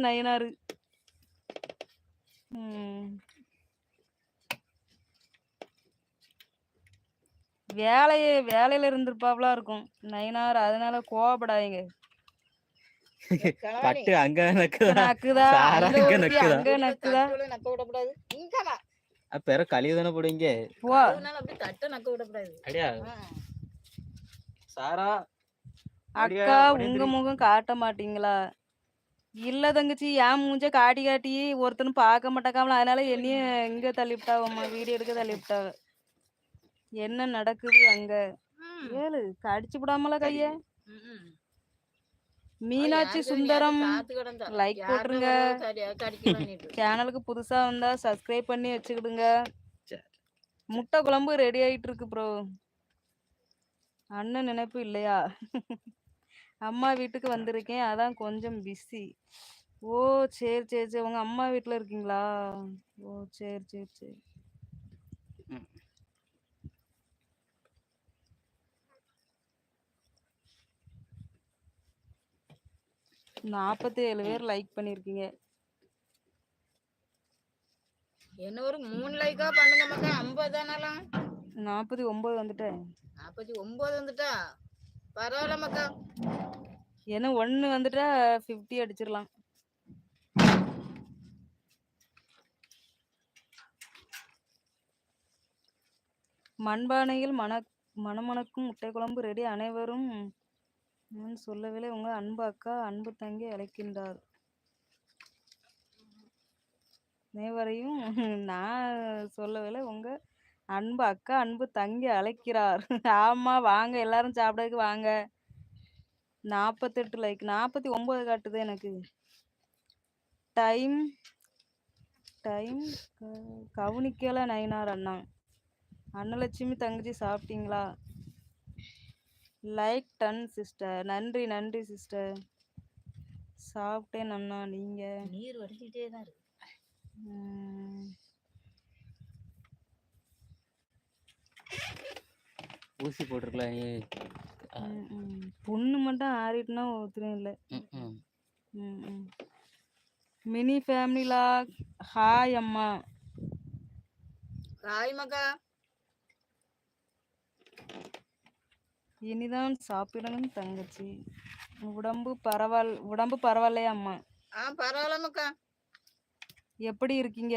நயினாரு. வேலையில இருந்திருப்பாப்லாம் இருக்கும் நயினார். அதனால கோவப்படாதீங்க. தட்டு அங்க நக்குதா, அங்க நக்குதா. அப்ப கழிவு தானே போடுவீங்க. தட்டு நக்க விடக்கூடாது. அப்படியா சாரா? அக்கா உங்க முகம் காட்ட மாட்டீங்களா? இல்ல தங்கச்சி, என் மூஞ்ச காட்டி காட்டி ஒருத்தனும் பார்க்க மாட்டாக்காமல, அதனால என்னைய இங்க தள்ளிவிட்டாவம்மா, வீடியோ எடுக்க தள்ளிவிட்டாவ. என்ன நடக்குது அங்க? ஏழு கடிச்சு விடாமல கைய. மீனாட்சி சுந்தரம் லைக் போட்டுருங்க. சேனலுக்கு புதுசா வந்தா சப்ஸ்கிரைப் பண்ணி வச்சுக்கிடுங்க. முட்டை குழம்பு ரெடி ஆயிட்டு இருக்கு ப்ரோ. அண்ணன் நினைப்பு இல்லையா? அம்மா வீட்டுக்கு வந்திருக்கேன், அதான் கொஞ்சம் பிஸி. ஓ சரி சரி சரி, உங்க அம்மா வீட்டுல இருக்கீங்களா? ஓ சரி சரி சரி. நாற்பத்தேழு பேர் லைக் பண்ணிருக்கீங்க. என்ன ஒரு 3 லைக்கா பண்ணுங்க மக்கா. 50 தானலாம். 49 வந்துட்டேன். 49 வந்துட்டா பரவாயில்ல மக்கா. ஏன்னா 1 வந்துட்டா 50 அடிச்சிடலாம். மண்பானையில் மணமணக்கும் முட்டை குழம்பு ரெடி. அனைவரும் நான் சொல்லவில்லை, உங்க அன்பு அக்கா அன்பு தங்கி அழைக்கின்றார். அனைவரையும் நான் சொல்லவில்லை, உங்க அன்பு அக்கா அன்பு தங்கி அழைக்கிறார். ஆமா வாங்க எல்லாரும் சாப்பிடறதுக்கு வாங்க. 48 லைக், 49 காட்டுது எனக்கு. டைம் கவனிக்கல நயினார் அண்ணா. அன்னலட்சுமி தங்கச்சி சாப்பிட்டீங்களா? Like 10 sister. நன்றி நன்றி சிஸ்டர். சாப்பிட்டேன் அண்ணா. நீங்க? நீர் வடிச்சிட்டே தான் இருக்கு. ஊசி போட்டிருக்கலாம். பொண்ணு மட்டும் ஆறிட்டுனா ஒத்துரும் இல்லை. மினி ஃபேமிலிலா ஹாய் அம்மா. ஹாய் மக்கா. இனிதான் சாப்பிடணும் தங்கச்சி. உடம்பு பரவாயில்லையா அம்மா? பரவாயில்ல மக்கா. எப்படி இருக்கீங்க?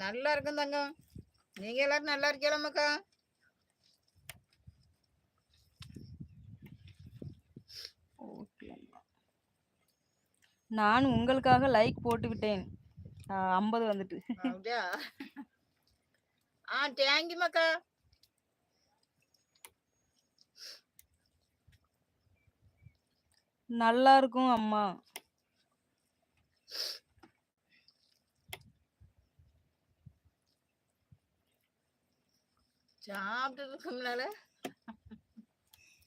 நல்லா இருக்கும் தங்கம். நீங்க எல்லாரும் நல்லா இருக்கீங்களா மக்கா? நான் உங்களுக்காக லைக் போட்டு விட்டேன். 50 வந்துட்டு. அப்படியா? தேங்க்யூ மக்கா. நல்லா இருக்கும் அம்மா. சாப்பிட்டதுக்கு முன்னால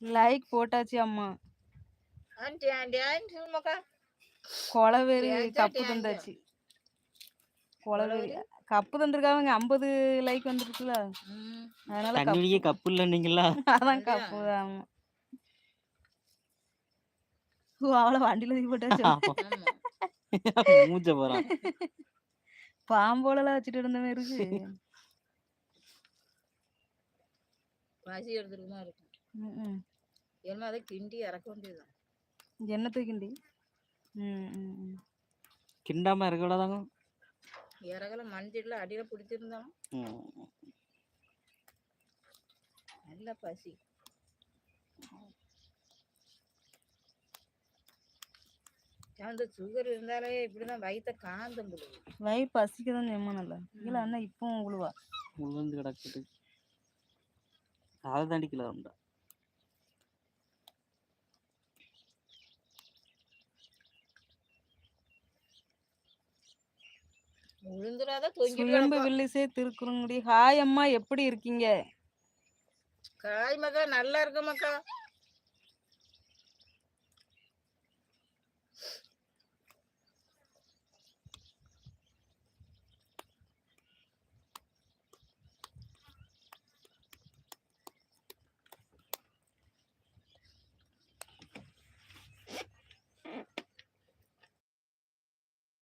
லைக் போட்டாச்சு அம்மா. மக்கா கொலவேரி கப்பு தந்தாச்சு. கொலவேரி கப்பு தந்திருக்காங்க. 50 லைக் வந்துருக்குல்ல, அதனால கப்பு இல்ல நீங்களா? அதான் கப்பு. ஆமா அவளை வண்டியில தூக்கி போட்டாச்சு. மூஞ்ச போறான். பாம்போலலாம் வச்சுட்டு இருந்த மாதிரி இருக்கு. பசி எடுத்துருக்குமா இருக்கும். ஏன்னா அதை கிண்டி இறக்க வேண்டியதுதான். என்னத்தை கிண்டி? கிண்டாம இறக்க விடாதாங்க. இறகல மஞ்சள் அடியில பிடிச்சிருந்தோம். நல்ல பசி. அந்த சுகர் இருந்தாலே இப்படிதான் வயிற்ற காந்தம் போடுது. வயிறு பசிக்கதான் செய்யமானல்ல. இல்ல அண்ணா இப்போ உழுவா உழுந்து கிடக்குது. அதை தாண்டி கிலோ உண்டா? சுயம்பு வில்லிசே திருக்குறங்குடி. ஹாய் அம்மா, எப்படி இருக்கீங்க? ஹாய் மக்கா, நல்லா இருக்கு மக்கா.